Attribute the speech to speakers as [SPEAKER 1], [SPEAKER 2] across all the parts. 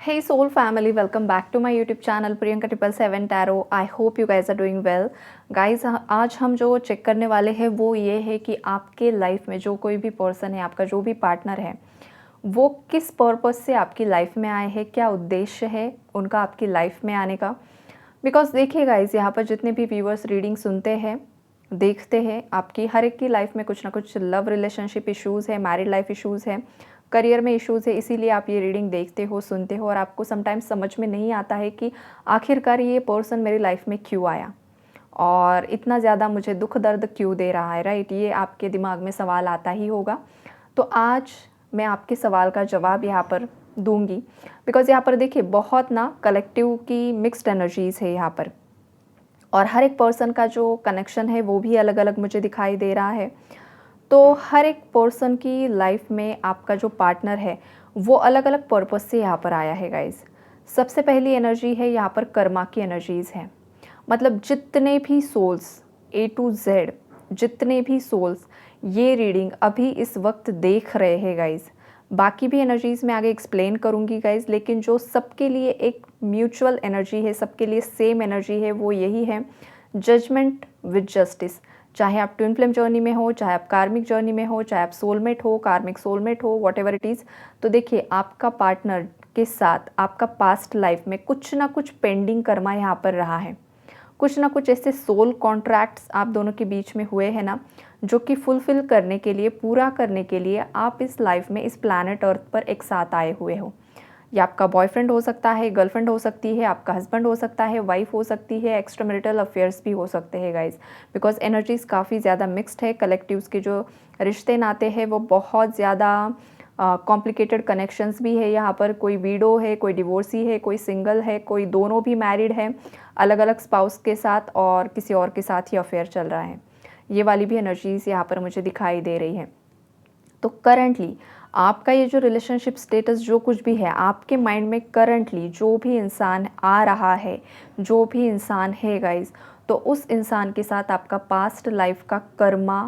[SPEAKER 1] Hey soul family, welcome back to my YouTube channel Priyanka 777 Tarot. I hope you guys are doing well. Guys, आज हम जो check करने वाले हैं वो ये है कि आपके लाइफ में जो कोई भी पर्सन है, आपका जो भी पार्टनर है, वो किस पर्पस से आपकी लाइफ में आए हैं, क्या उद्देश्य है उनका आपकी लाइफ में आने का। बिकॉज देखिए गाइज, यहाँ पर जितने भी व्यूअर्स रीडिंग सुनते हैं, देखते हैं, आपकी हर एक की लाइफ में कुछ ना कुछ लव रिलेशनशिप इश्यूज़ है, मैरिड लाइफ इश्यूज़ है, करियर में इश्यूज़ है। इसीलिए आप ये रीडिंग देखते हो, सुनते हो और आपको समटाइम्स समझ में नहीं आता है कि आखिरकार ये पर्सन मेरी लाइफ में क्यों आया और इतना ज़्यादा मुझे दुख दर्द क्यों दे रहा है, राइट। ये आपके दिमाग में सवाल आता ही होगा। तो आज मैं आपके सवाल का जवाब यहाँ पर दूंगी। बिकॉज यहाँ पर देखिए, बहुत ना कलेक्टिव की मिक्स्ड एनर्जीज़ है यहाँ पर, और हर एक पर्सन का जो कनेक्शन है वो भी अलग अलग मुझे दिखाई दे रहा है। तो हर एक पर्सन की लाइफ में आपका जो पार्टनर है वो अलग अलग पर्पस से यहाँ पर आया है गाइज। सबसे पहली एनर्जी है यहाँ पर कर्मा की एनर्जीज़ है। मतलब जितने भी सोल्स A to Z, जितने भी सोल्स ये रीडिंग अभी इस वक्त देख रहे हैं गाइज, बाकी भी एनर्जीज़ मैं आगे एक्सप्लेन करूँगी गाइज, लेकिन जो सबके लिए एक म्यूचुअल एनर्जी है, सबके लिए सेम एनर्जी है, वो यही है, जजमेंट विद जस्टिस। चाहे आप ट्विन फ्लेम जर्नी में हो, चाहे आप कार्मिक जर्नी में हो, चाहे आप सोलमेट हो, कार्मिक सोलमेट हो, वॉट एवर इट इज़। तो देखिए, आपका पार्टनर के साथ आपका पास्ट लाइफ में कुछ ना कुछ पेंडिंग कर्मा यहाँ पर रहा है। कुछ ना कुछ ऐसे सोल कॉन्ट्रैक्ट्स आप दोनों के बीच में हुए हैं ना, जो कि फुलफ़िल करने के लिए, पूरा करने के लिए आप इस लाइफ में, इस प्लैनेट अर्थ पर एक साथ आए हुए हो। या आपका बॉयफ्रेंड हो सकता है, गर्लफ्रेंड हो सकती है, आपका हस्बैंड हो सकता है, वाइफ हो सकती है, एक्स्ट्रा मैरिटल अफेयर्स भी हो सकते हैं गाइज। बिकॉज एनर्जीज़ काफ़ी ज़्यादा मिक्स्ड है। कलेक्टिव्स के जो रिश्ते नाते हैं वो बहुत ज़्यादा कॉम्प्लिकेटेड कनेक्शंस भी है यहाँ पर। कोई वीडो है, कोई डिवोर्सी है, कोई सिंगल है, कोई दोनों भी मैरिड है अलग अलग स्पाउस के साथ, और किसी और के साथ ही अफेयर चल रहा है। ये वाली भी एनर्जीज़ यहाँ पर मुझे दिखाई दे रही है। तो करंटली आपका ये जो रिलेशनशिप स्टेटस जो कुछ भी है आपके माइंड में, करंटली जो भी इंसान आ रहा है, जो भी इंसान है गाइज, तो उस इंसान के साथ आपका पास्ट लाइफ का कर्मा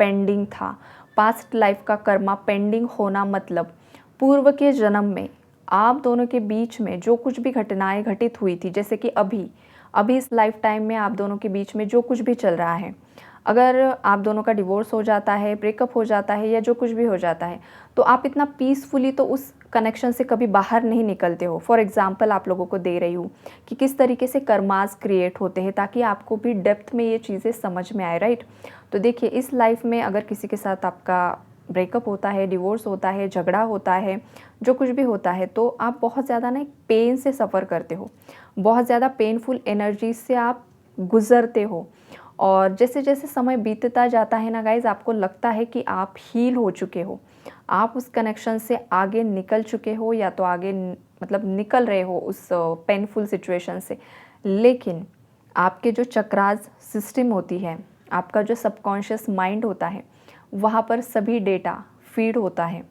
[SPEAKER 1] पेंडिंग था। पास्ट लाइफ का कर्मा पेंडिंग होना मतलब पूर्व के जन्म में आप दोनों के बीच में जो कुछ भी घटनाएं घटित हुई थी, जैसे कि अभी अभी इस लाइफ टाइम में आप दोनों के बीच में जो कुछ भी चल रहा है, अगर आप दोनों का डिवोर्स हो जाता है, ब्रेकअप हो जाता है, या जो कुछ भी हो जाता है, तो आप इतना पीसफुली तो उस कनेक्शन से कभी बाहर नहीं निकलते हो। फॉर एग्जांपल आप लोगों को दे रही हूँ कि किस तरीके से कर्मास क्रिएट होते हैं, ताकि आपको भी डेप्थ में ये चीज़ें समझ में आए, राइट। तो देखिए, इस लाइफ में अगर किसी के साथ आपका ब्रेकअप होता है, डिवोर्स होता है, झगड़ा होता है, जो कुछ भी होता है, तो आप बहुत ज़्यादा ना एक पेन से सफ़र करते हो, बहुत ज़्यादा पेनफुल एनर्जी से आप गुज़रते हो। और जैसे जैसे समय बीतता जाता है ना गाइज़, आपको लगता है कि आप हील हो चुके हो, आप उस कनेक्शन से आगे निकल चुके हो, या तो आगे मतलब निकल रहे हो उस पेनफुल सिचुएशन से। लेकिन आपके जो चक्रास सिस्टम होती है, आपका जो सबकॉन्शियस माइंड होता है, वहाँ पर सभी डेटा फीड होता है।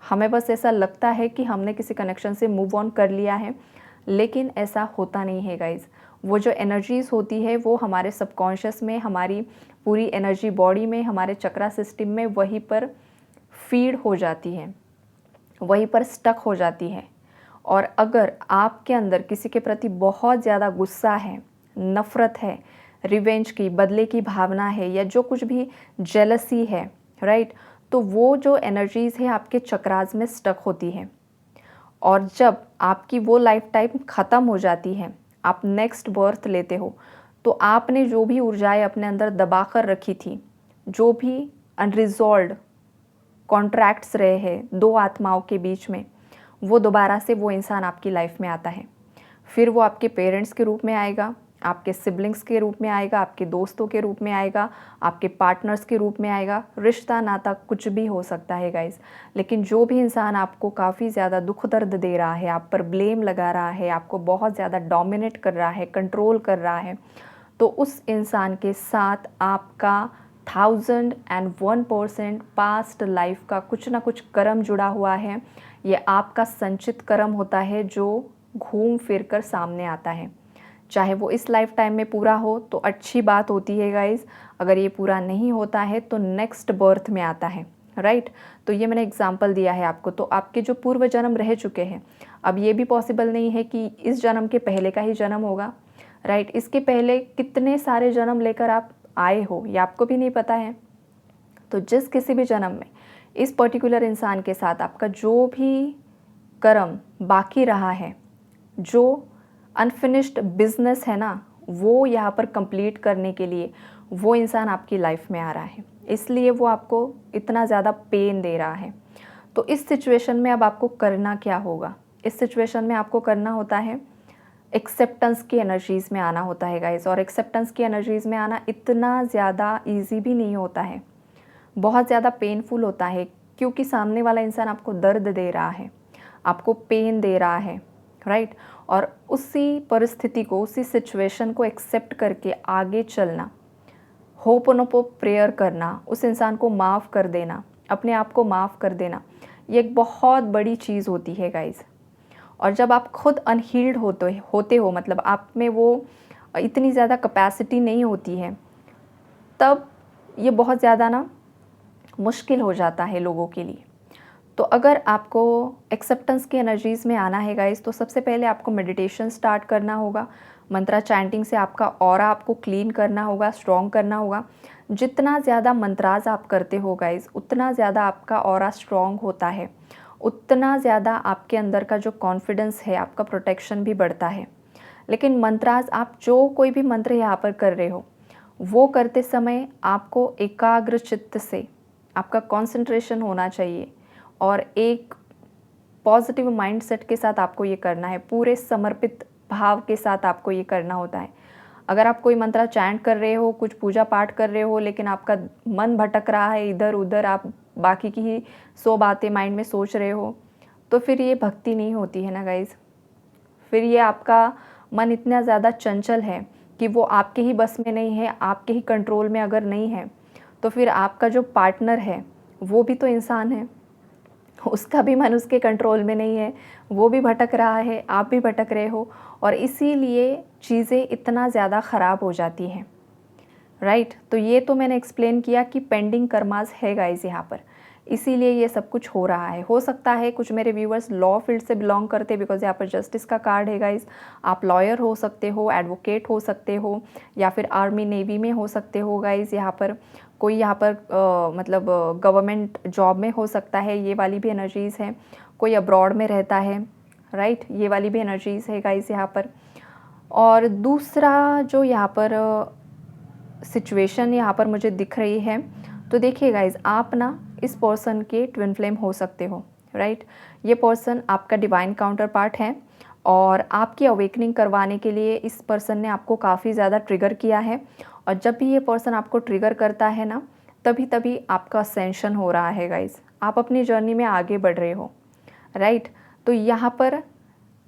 [SPEAKER 1] हमें बस ऐसा लगता है कि हमने किसी कनेक्शन से मूव ऑन कर लिया है, लेकिन ऐसा होता नहीं है गाइज़। वो जो एनर्जीज़ होती है वो हमारे सबकॉन्शियस में, हमारी पूरी एनर्जी बॉडी में, हमारे चक्रा सिस्टम में वहीं पर फीड हो जाती है, वहीं पर स्टक हो जाती है। और अगर आपके अंदर किसी के प्रति बहुत ज़्यादा गुस्सा है, नफ़रत है, रिवेंज की, बदले की भावना है, या जो कुछ भी जेलसी है, राइट, तो वो जो एनर्जीज़ है आपके चक्रास में स्टक होती है। और जब आपकी वो लाइफ टाइम ख़त्म हो जाती है, आप नेक्स्ट बर्थ लेते हो, तो आपने जो भी ऊर्जाएं अपने अंदर दबा कर रखी थी, जो भी अनरिजॉल्व्ड कॉन्ट्रैक्ट्स रहे हैं दो आत्माओं के बीच में, वो दोबारा से वो इंसान आपकी लाइफ में आता है। फिर वो आपके पेरेंट्स के रूप में आएगा, आपके सिबलिंग्स के रूप में आएगा, आपके दोस्तों के रूप में आएगा, आपके पार्टनर्स के रूप में आएगा। रिश्ता नाता कुछ भी हो सकता है गाइज, लेकिन जो भी इंसान आपको काफ़ी ज़्यादा दुख दर्द दे रहा है, आप पर ब्लेम लगा रहा है, आपको बहुत ज़्यादा डोमिनेट कर रहा है, कंट्रोल कर रहा है, तो उस इंसान के साथ आपका 1001% पास्ट लाइफ का कुछ ना कुछ कर्म जुड़ा हुआ है। ये आपका संचित कर्म होता है जो घूम फिर कर सामने आता है। चाहे वो इस लाइफ टाइम में पूरा हो तो अच्छी बात होती है गाइज़, अगर ये पूरा नहीं होता है तो नेक्स्ट बर्थ में आता है। राइट। तो ये मैंने एग्जाम्पल दिया है आपको। तो आपके जो पूर्व जन्म रह चुके हैं, अब ये भी पॉसिबल नहीं है कि इस जन्म के पहले का ही जन्म होगा, राइट। इसके पहले कितने सारे जन्म लेकर आप आए हो ये आपको भी नहीं पता है। तो जिस किसी भी जन्म में इस पर्टिकुलर इंसान के साथ आपका जो भी कर्म बाकी रहा है, जो अनफिनिश्ड बिजनेस है ना, वो यहाँ पर कंप्लीट करने के लिए वो इंसान आपकी लाइफ में आ रहा है, इसलिए वो आपको इतना ज़्यादा पेन दे रहा है। तो इस सिचुएशन में अब आपको करना क्या होगा? इस सिचुएशन में आपको करना होता है एक्सेप्टेंस की एनर्जीज़ में आना होता है गाइस। और एक्सेप्टेंस की एनर्जीज़ में आना इतना ज़्यादा ईजी भी नहीं होता है, बहुत ज़्यादा पेनफुल होता है, क्योंकि सामने वाला इंसान आपको दर्द दे रहा है, आपको पेन दे रहा है, राइट। और उसी परिस्थिति को, उसी सिचुएशन को एक्सेप्ट करके आगे चलना, होपोनोपो प्रेयर करना, उस इंसान को माफ़ कर देना, अपने आप को माफ़ कर देना, ये एक बहुत बड़ी चीज़ होती है गाइज़। और जब आप खुद अनहील्ड होते हो, मतलब आप में वो इतनी ज़्यादा कैपेसिटी नहीं होती है, तब ये बहुत ज़्यादा ना मुश्किल हो जाता है लोगों के लिए। तो अगर आपको एक्सेप्टेंस की एनर्जीज़ में आना है गाइस, तो सबसे पहले आपको मेडिटेशन स्टार्ट करना होगा। मंत्रा चैंटिंग से आपका ऑरा आपको क्लीन करना होगा, स्ट्रॉन्ग करना होगा। जितना ज़्यादा मंत्राज आप करते हो गाइस, उतना ज़्यादा आपका ऑरा स्ट्रॉन्ग होता है, उतना ज़्यादा आपके अंदर का जो कॉन्फिडेंस है, आपका प्रोटेक्शन भी बढ़ता है। लेकिन मंत्राज, आप जो कोई भी मंत्र यहाँ पर कर रहे हो, वो करते समय आपको एकाग्र चित्त से, आपका कंसंट्रेशन होना चाहिए और एक पॉजिटिव माइंडसेट के साथ आपको ये करना है, पूरे समर्पित भाव के साथ आपको ये करना होता है। अगर आप कोई मंत्र चैंट कर रहे हो, कुछ पूजा पाठ कर रहे हो, लेकिन आपका मन भटक रहा है इधर उधर, आप बाकी की ही 100 बातें माइंड में सोच रहे हो, तो फिर ये भक्ति नहीं होती है ना गाइज़। फिर ये आपका मन इतना ज़्यादा चंचल है कि वो आपके ही बस में नहीं है, आपके ही कंट्रोल में अगर नहीं है, तो फिर आपका जो पार्टनर है वो भी तो इंसान है, उसका भी मन उसके कंट्रोल में नहीं है, वो भी भटक रहा है, आप भी भटक रहे हो, और इसीलिए चीज़ें इतना ज़्यादा ख़राब हो जाती हैं, राइट। तो ये तो मैंने एक्सप्लेन किया कि पेंडिंग कर्मास है गाइस यहाँ पर, इसीलिए ये सब कुछ हो रहा है। हो सकता है कुछ मेरे व्यूअर्स लॉ फील्ड से बिलोंग करते हैं, बिकॉज यहाँ पर जस्टिस का कार्ड है गाइस। आप लॉयर हो सकते हो, एडवोकेट हो सकते हो, या फिर आर्मी नेवी में हो सकते हो गाइस। यहाँ पर कोई यहाँ पर मतलब गवर्नमेंट जॉब में हो सकता है, ये वाली भी एनर्जीज़ हैं। कोई अब्रॉड में रहता है, राइट, ये वाली भी एनर्जीज़ है गाइस यहाँ पर। और दूसरा जो यहाँ पर सिचुएशन यहाँ पर मुझे दिख रही है, तो देखिए गाइज, आप ना इस पर्सन के ट्विन फ्लेम हो सकते हो, राइट। ये पर्सन आपका डिवाइन काउंटर पार्ट है, और आपकी अवेकनिंग करवाने के लिए इस पर्सन ने आपको काफ़ी ज़्यादा ट्रिगर किया है। और जब भी ये पर्सन आपको ट्रिगर करता है ना, तभी तभी आपका असेंशन हो रहा है गाइज, आप अपनी जर्नी में आगे बढ़ रहे हो, राइट। तो यहाँ पर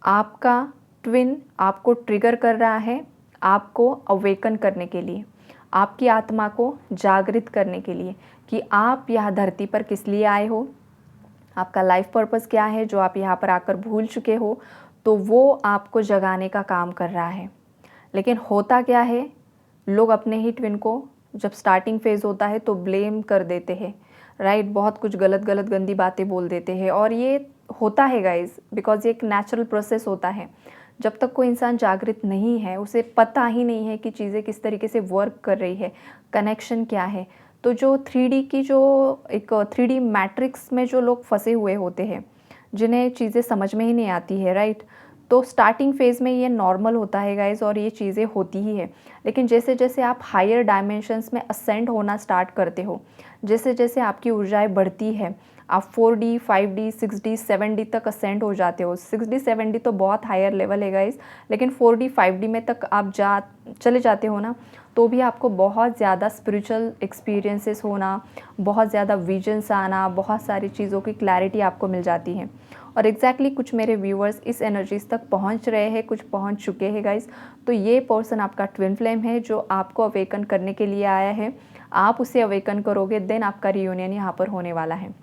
[SPEAKER 1] आपका ट्विन आपको ट्रिगर कर रहा है, आपको अवेकन करने के लिए, आपकी आत्मा को जागृत करने के लिए, कि आप यह धरती पर किस लिए आए हो, आपका लाइफ पर्पस क्या है जो आप यहाँ पर आकर भूल चुके हो, तो वो आपको जगाने का काम कर रहा है। लेकिन होता क्या है, लोग अपने ही ट्विन को जब स्टार्टिंग फेज़ होता है तो ब्लेम कर देते हैं, राइट। बहुत कुछ गलत गलत गंदी बातें बोल देते हैं, और ये होता है गाइज, बिकॉज ये एक नेचुरल प्रोसेस होता है। जब तक कोई इंसान जागृत नहीं है, उसे पता ही नहीं है कि चीज़ें किस तरीके से वर्क कर रही है, कनेक्शन क्या है। तो जो 3D की जो एक 3D मैट्रिक्स में जो लोग फंसे हुए होते हैं, जिन्हें चीज़ें समझ में ही नहीं आती है, राइट। तो स्टार्टिंग फेज़ में ये नॉर्मल होता है गाइज, और ये चीज़ें होती ही है। लेकिन जैसे जैसे आप हायर डायमेंशंस में असेंड होना स्टार्ट करते हो, जैसे जैसे आपकी ऊर्जाएं बढ़ती है, आप 4D 5D 6D 7D तक असेंड हो जाते हो। 6D 7D तो बहुत हायर लेवल है गाइज, लेकिन 4D 5D में तक आप चले जाते हो ना, तो भी आपको बहुत ज़्यादा स्पिरिचुअल एक्सपीरियंसेस होना, बहुत ज़्यादा विजन्स आना, बहुत सारी चीज़ों की क्लैरिटी आपको मिल जाती है। और एग्जैक्टली कुछ मेरे व्यूअर्स इस एनर्जीज तक पहुंच रहे हैं, कुछ पहुंच चुके हैं गाइज। तो ये पर्सन आपका ट्विन फ्लेम है जो आपको अवेकन करने के लिए आया है। आप उसे अवेकन करोगे, देन आपका रियूनियन यहाँ पर होने वाला है।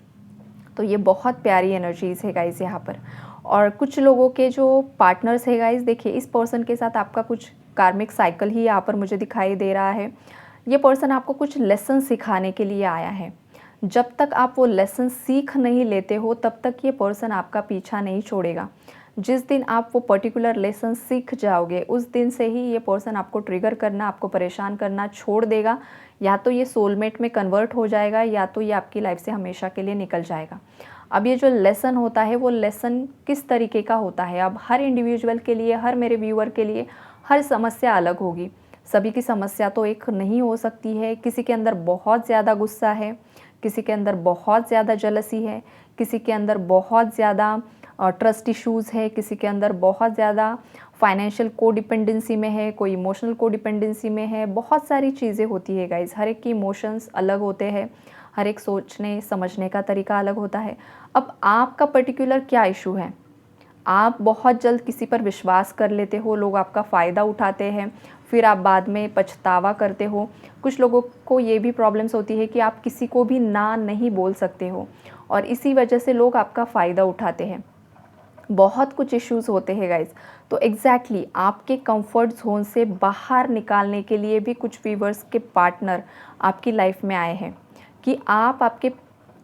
[SPEAKER 1] तो ये बहुत प्यारी एनर्जीज़ है गाइज़ यहाँ पर। और कुछ लोगों के जो पार्टनर्स है गाइज़, देखिए इस पर्सन के साथ आपका कुछ कार्मिक साइकिल ही यहाँ पर मुझे दिखाई दे रहा है। ये पर्सन आपको कुछ लेसन सिखाने के लिए आया है। जब तक आप वो लेसन सीख नहीं लेते हो तब तक ये पर्सन आपका पीछा नहीं छोड़ेगा। जिस दिन आप वो पर्टिकुलर लेसन सीख जाओगे उस दिन से ही ये पर्सन आपको ट्रिगर करना, आपको परेशान करना छोड़ देगा। या तो ये सोलमेट में कन्वर्ट हो जाएगा या तो ये आपकी लाइफ से हमेशा के लिए निकल जाएगा। अब ये जो लेसन होता है वो लेसन किस तरीके का होता है, अब हर इंडिविजुअल के लिए, हर मेरे व्यूअर के लिए हर समस्या अलग होगी। सभी की समस्या तो एक नहीं हो सकती है। किसी के अंदर बहुत ज़्यादा गुस्सा है, किसी के अंदर बहुत ज़्यादा जेलसी है, किसी के अंदर बहुत ज़्यादा ट्रस्ट इश्यूज़ है, किसी के अंदर बहुत ज़्यादा फाइनेंशियल कोडिपेंडेंसी में है, कोई इमोशनल कोडिपेंडेंसी में है। बहुत सारी चीज़ें होती है गाइज़। हर एक की इमोशंस अलग होते हैं, हर एक सोचने समझने का तरीका अलग होता है। अब आपका पर्टिकुलर क्या इशू है? आप बहुत जल्द किसी पर विश्वास कर लेते हो, लोग आपका फ़ायदा उठाते हैं, फिर आप बाद में पछतावा करते हो। कुछ लोगों को ये भी प्रॉब्लम्स होती है कि आप किसी को भी ना नहीं बोल सकते हो और इसी वजह से लोग आपका फ़ायदा उठाते हैं। बहुत कुछ इश्यूज़ होते हैं गाइज़। तो एग्जैक्टली आपके कंफर्ट जोन से बाहर निकालने के लिए भी कुछ व्यूअर्स के पार्टनर आपकी लाइफ में आए हैं कि आप आपके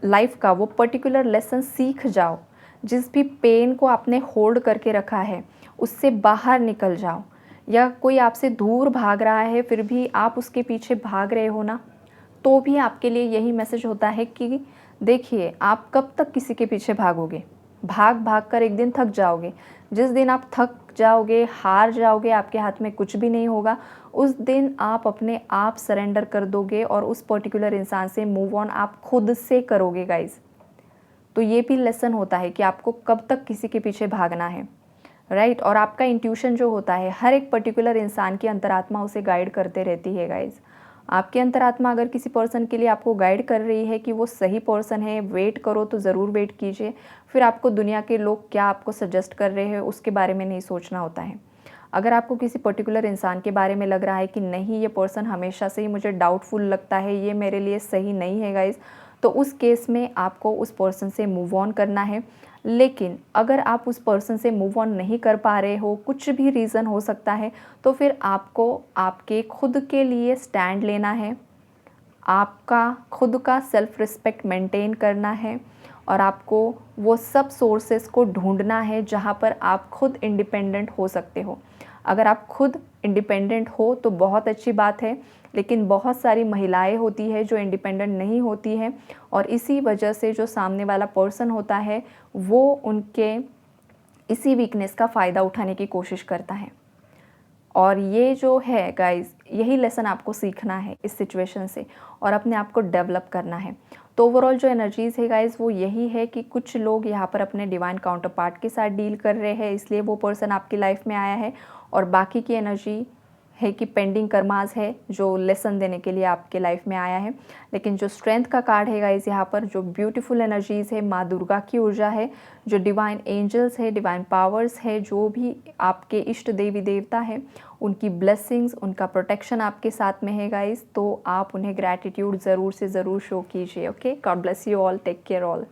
[SPEAKER 1] लाइफ का वो पर्टिकुलर लेसन सीख जाओ। जिस भी पेन को आपने होल्ड करके रखा है उससे बाहर निकल जाओ। या कोई आपसे दूर भाग रहा है फिर भी आप उसके पीछे भाग रहे हो ना, तो भी आपके लिए यही मैसेज होता है कि देखिए आप कब तक किसी के पीछे भागोगे। भाग भाग कर एक दिन थक जाओगे। जिस दिन आप थक जाओगे, हार जाओगे, आपके हाथ में कुछ भी नहीं होगा, उस दिन आप अपने आप सरेंडर कर दोगे और उस पर्टिकुलर इंसान से मूव ऑन आप खुद से करोगे गाइज। तो ये भी लेसन होता है कि आपको कब तक किसी के पीछे भागना है, राइट। और आपका इंट्यूशन जो होता है, हर एक पर्टिकुलर इंसान की अंतरात्मा उसे गाइड करते रहती है गाइज। आपकी अंतरात्मा अगर किसी पर्सन के लिए आपको गाइड कर रही है कि वो सही पर्सन है, वेट करो तो ज़रूर वेट कीजिए। फिर आपको दुनिया के लोग क्या आपको सजेस्ट कर रहे हैं उसके बारे में नहीं सोचना होता है। अगर आपको किसी पर्टिकुलर इंसान के बारे में लग रहा है कि नहीं ये पर्सन हमेशा से ही मुझे डाउटफुल लगता है, ये मेरे लिए सही नहीं है गाइज, तो उस केस में आपको उस पर्सन से मूव ऑन करना है। लेकिन अगर आप उस पर्सन से मूव ऑन नहीं कर पा रहे हो, कुछ भी रीज़न हो सकता है, तो फिर आपको आपके खुद के लिए स्टैंड लेना है, आपका खुद का सेल्फ रिस्पेक्ट मेंटेन करना है और आपको वो सब सोर्सेस को ढूंढना है जहाँ पर आप खुद इंडिपेंडेंट हो सकते हो। अगर आप खुद इंडिपेंडेंट हो तो बहुत अच्छी बात है, लेकिन बहुत सारी महिलाएं होती है जो इंडिपेंडेंट नहीं होती हैं और इसी वजह से जो सामने वाला पर्सन होता है वो उनके इसी वीकनेस का फ़ायदा उठाने की कोशिश करता है। और ये जो है गाइज़, यही लेसन आपको सीखना है इस सिचुएशन से और अपने आप को डेवलप करना है। तो ओवरऑल जो एनर्जीज़ है गाइज़ वो यही है कि कुछ लोग यहाँ पर अपने डिवाइन काउंटर पार्ट के साथ डील कर रहे हैं, इसलिए वो पर्सन आपकी लाइफ में आया है। और बाकी की एनर्जी है कि पेंडिंग कर्मास है जो लेसन देने के लिए आपके लाइफ में आया है। लेकिन जो स्ट्रेंथ का कार्ड है गाइज़, यहाँ पर जो ब्यूटीफुल एनर्जीज़ है, माँ दुर्गा की ऊर्जा है, जो डिवाइन एंजल्स है, डिवाइन पावर्स है, जो भी आपके इष्ट देवी देवता है, उनकी ब्लेसिंग्स, उनका प्रोटेक्शन आपके साथ में है गाइज़। तो आप उन्हें ग्रैटिट्यूड ज़रूर से ज़रूर शो कीजिए। Okay, God bless you all, take care all.